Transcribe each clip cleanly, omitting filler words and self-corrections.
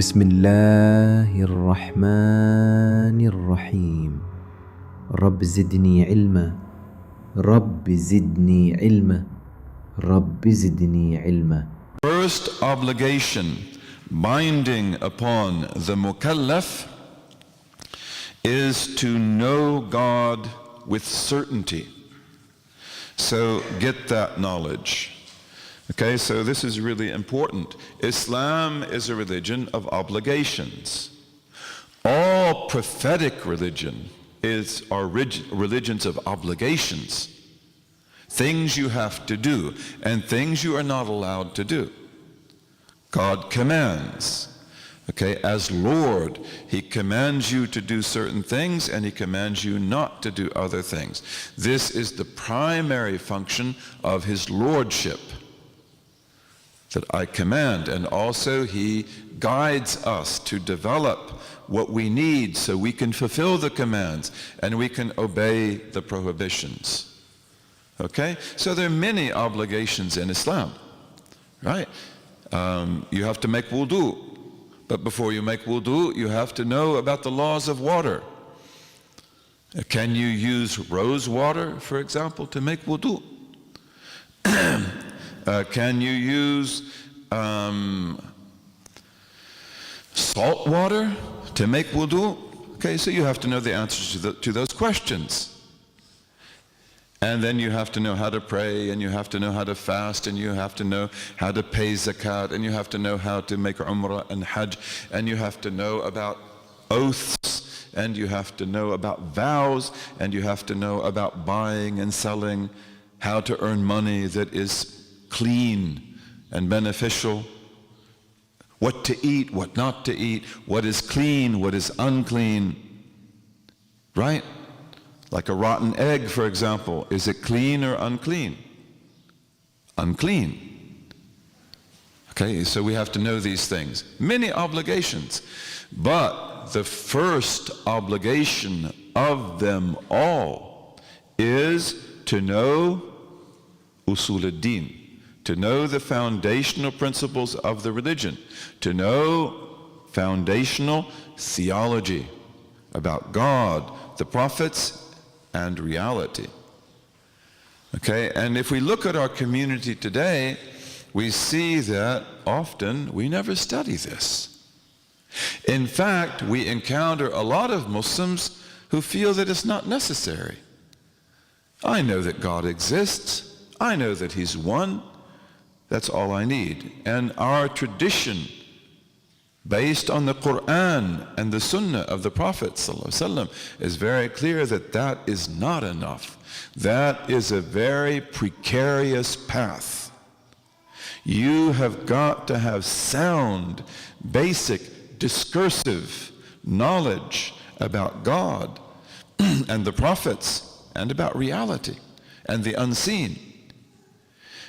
بسم الله الرحمن الرحيم رب زدني علما رب زدني علما رب زدني علما. First obligation binding upon the mukallaf is to know God with certainty. So get that knowledge. Okay, so this is really important. Islam is a religion of obligations. All prophetic religion are religions of obligations. Things you have to do and things you are not allowed to do. God commands. Okay, as Lord, He commands you to do certain things and He commands you not to do other things. This is the primary function of His Lordship, that I command, and also He guides us to develop what we need so we can fulfill the commands and we can obey the prohibitions. Okay? So there are many obligations in Islam, right? You have to make wudu, but before you make wudu, you have to know about the laws of water. Can you use rose water, for example, to make wudu? Can you use salt water to make wudu? Okay, so you have to know the answers to those questions. And then you have to know how to pray, and you have to know how to fast, and you have to know how to pay zakat, and you have to know how to make umrah and hajj, and you have to know about oaths, and you have to know about vows, and you have to know about buying and selling, how to earn money that is clean and beneficial, what to eat, what not to eat, what is clean, what is unclean, right? Like a rotten egg, for example, is it clean or unclean? Unclean. Okay, so we have to know these things. Many obligations, but the first obligation of them all is to know usul ad-deen, to know the foundational principles of the religion, to know foundational theology about God, the prophets, and reality. Okay, and if we look at our community today, we see that often we never study this. In fact, we encounter a lot of Muslims who feel that it's not necessary. I know that God exists. I know that He's one. That's all I need. And our tradition, based on the Quran and the Sunnah of the Prophet ﷺ, is very clear that that is not enough. That is a very precarious path. You have got to have sound, basic, discursive knowledge about God and the prophets and about reality and the unseen.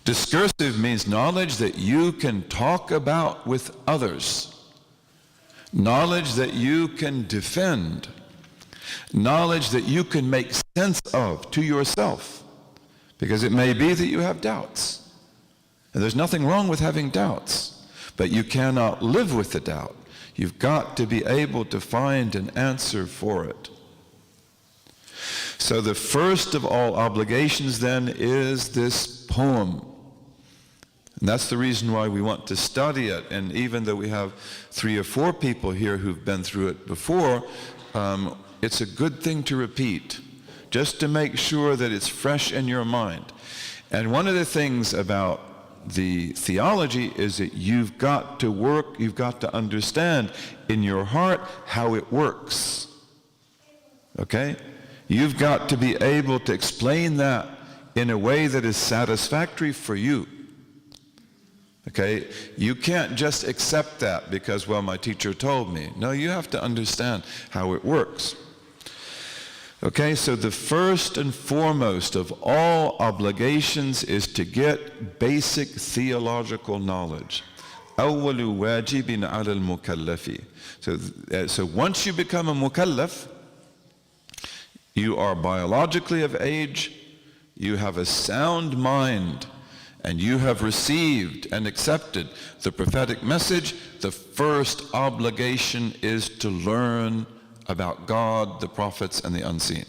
Discursive means knowledge that you can talk about with others. Knowledge that you can defend. Knowledge that you can make sense of to yourself. Because it may be that you have doubts. And there's nothing wrong with having doubts. But you cannot live with the doubt. You've got to be able to find an answer for it. So the first of all obligations then is this poem. And that's the reason why we want to study it. And even though we have 3 or 4 people here who've been through it before, it's a good thing to repeat, just to make sure that it's fresh in your mind. And one of the things about the theology is that you've got to understand in your heart how it works. Okay? You've got to be able to explain that in a way that is satisfactory for you. Okay, you can't just accept that because, well, my teacher told me. No, you have to understand how it works. Okay, so the first and foremost of all obligations is to get basic theological knowledge. أول واجب على المكلف. So once you become a mukallaf, you are biologically of age, you have a sound mind, and you have received and accepted the prophetic message, the first obligation is to learn about God, the prophets, and the unseen.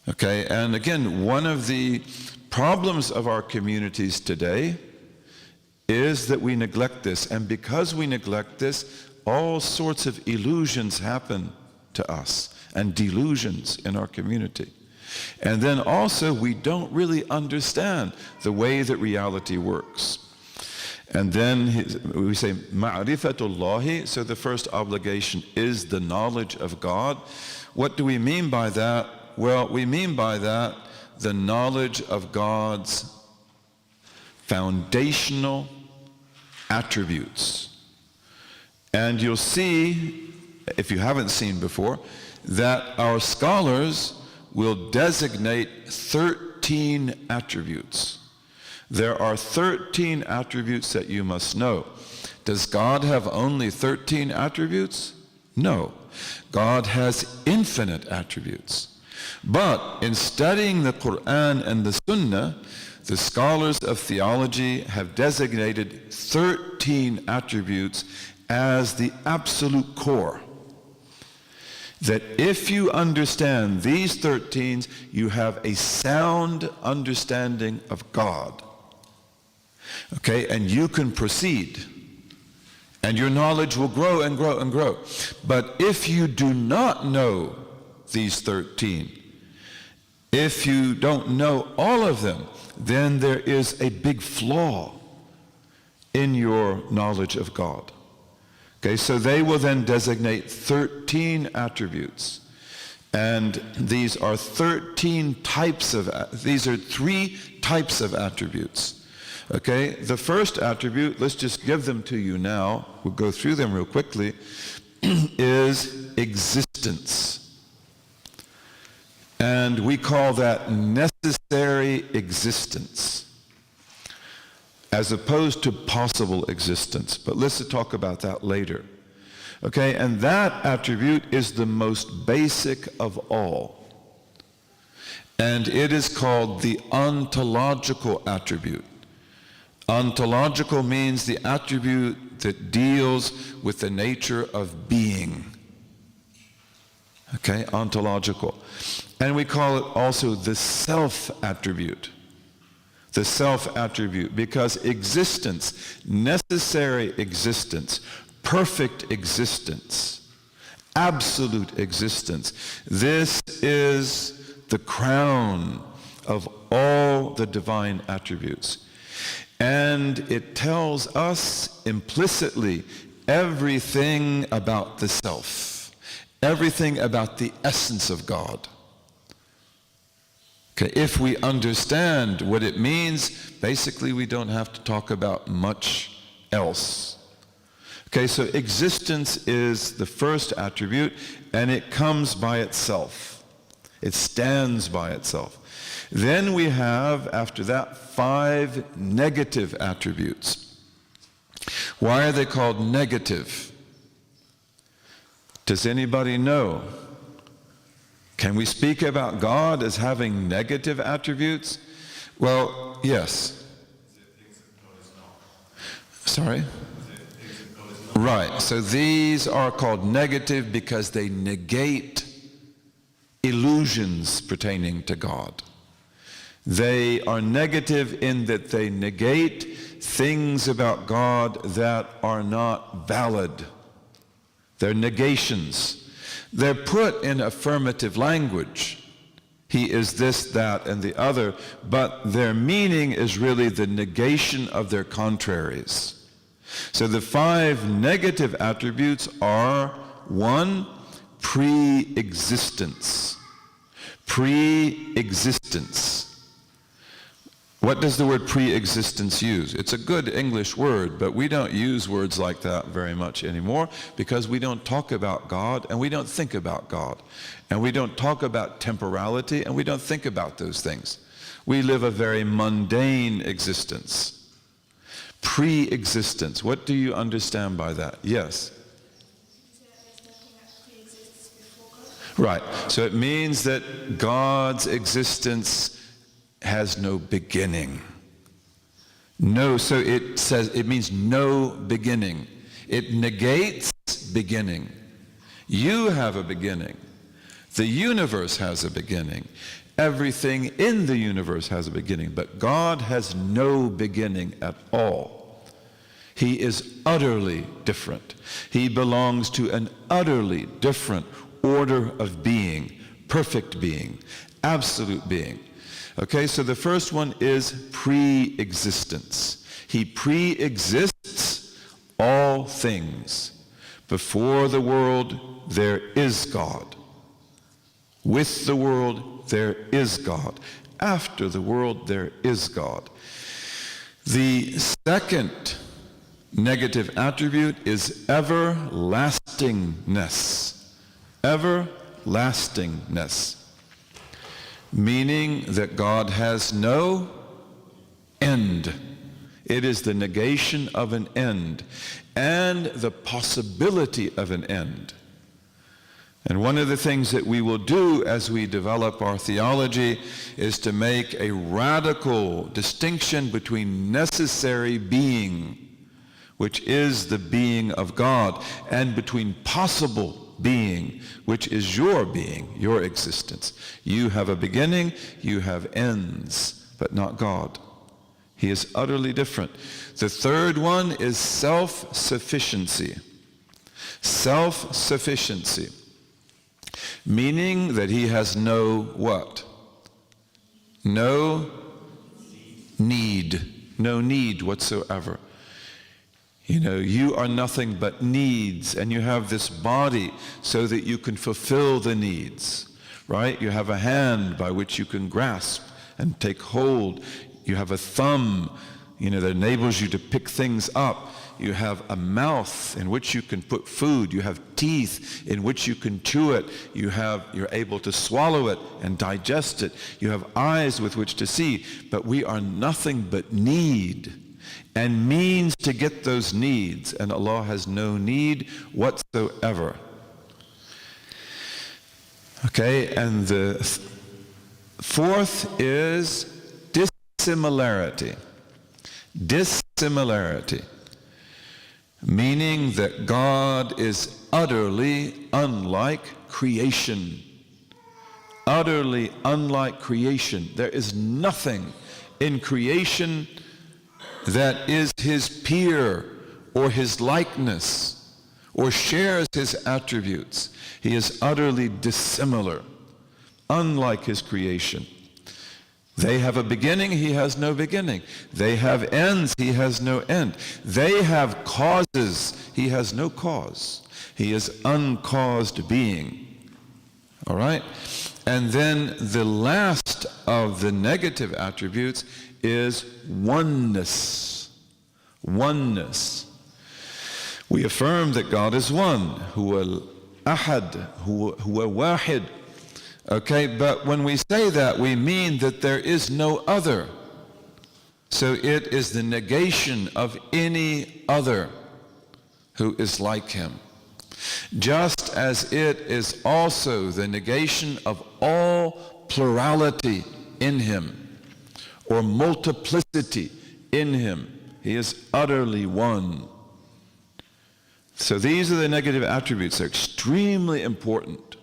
Okay, and again, one of the problems of our communities today is that we neglect this, and because we neglect this, all sorts of illusions happen to us and delusions in our community. And then also we don't really understand the way that reality works. And then we say ma'rifatullahi, so the first obligation is the knowledge of God. What do we mean by that? Well, we mean by that the knowledge of God's foundational attributes. And you'll see, if you haven't seen before, that our scholars will designate 13 attributes. There are 13 attributes that you must know. Does God have only 13 attributes? No. God has infinite attributes. But in studying the Quran and the Sunnah, the scholars of theology have designated 13 attributes as the absolute core. That if you understand these 13, you have a sound understanding of God. Okay, and you can proceed. And your knowledge will grow and grow and grow. But if you do not know these 13, if you don't know all of them, then there is a big flaw in your knowledge of God. Okay, so they will then designate 13 attributes. And these are 13 types of, these are 3 types of attributes. Okay, the first attribute, let's just give them to you now, we'll go through them real quickly, is existence. And we call that necessary existence, as opposed to possible existence. But let's talk about that later. Okay, and that attribute is the most basic of all. And it is called the ontological attribute. Ontological means the attribute that deals with the nature of being. Okay, ontological. And we call it also the self attribute. The self attribute, because existence, necessary existence, perfect existence, absolute existence, this is the crown of all the divine attributes. And it tells us implicitly everything about the self, everything about the essence of God. Okay, if we understand what it means, basically we don't have to talk about much else. Okay, so existence is the first attribute, and it comes by itself. It stands by itself. Then we have, after that, 5 negative attributes. Why are they called negative? Does anybody know? Can we speak about God as having negative attributes? Well, yes. Sorry? Right, so these are called negative because they negate illusions pertaining to God. They are negative in that they negate things about God that are not valid. They're negations. They're put in affirmative language. He is this, that, and the other, but their meaning is really the negation of their contraries. So the 5 negative attributes are: 1, pre-existence. Pre-existence. What does the word pre-existence use? It's a good English word, but we don't use words like that very much anymore because we don't talk about God and we don't think about God. And we don't talk about temporality and we don't think about those things. We live a very mundane existence. Pre-existence. What do you understand by that? Yes? Right. So it means that God's existence has no beginning. No, so it says, it means no beginning. It negates beginning. You have a beginning. The universe has a beginning. Everything in the universe has a beginning, but God has no beginning at all. He is utterly different. He belongs to an utterly different order of being, perfect being, absolute being. Okay, so the first one is pre-existence. He pre-exists all things. Before the world, there is God. With the world, there is God. After the world, there is God. The second negative attribute is everlastingness. Everlastingness. Meaning that God has no end. It is the negation of an end and the possibility of an end. And one of the things that we will do as we develop our theology is to make a radical distinction between necessary being, which is the being of God, and between possible being, which is your being, your existence. You have a beginning, you have ends, but not God. He is utterly different. The third one is self-sufficiency. Self-sufficiency. Meaning that he has no what? No need. No need whatsoever. You know, you are nothing but needs, and you have this body so that you can fulfill the needs, right? You have a hand by which you can grasp and take hold. You have a thumb, you know, that enables you to pick things up. You have a mouth in which you can put food. You have teeth in which you can chew it. You're able to swallow it and digest it. You have eyes with which to see. But we are nothing but need and means to get those needs. And Allah has no need whatsoever. Okay, and the fourth is dissimilarity. Dissimilarity. Meaning that God is utterly unlike creation. Utterly unlike creation. There is nothing in creation that is his peer or his likeness or shares his attributes. He is utterly dissimilar, unlike his creation. They have a beginning, he has no beginning. They have ends, he has no end. They have causes, he has no cause. He is uncaused being. All right? And then the last of the negative attributes is oneness. Oneness. We affirm that God is one. Huwa al-ahad, huwa wahid. Okay, but when we say that, we mean that there is no other. So it is the negation of any other who is like him. Just as it is also the negation of all plurality in him, or multiplicity in him. He is utterly one. So these are the negative attributes. They're extremely important.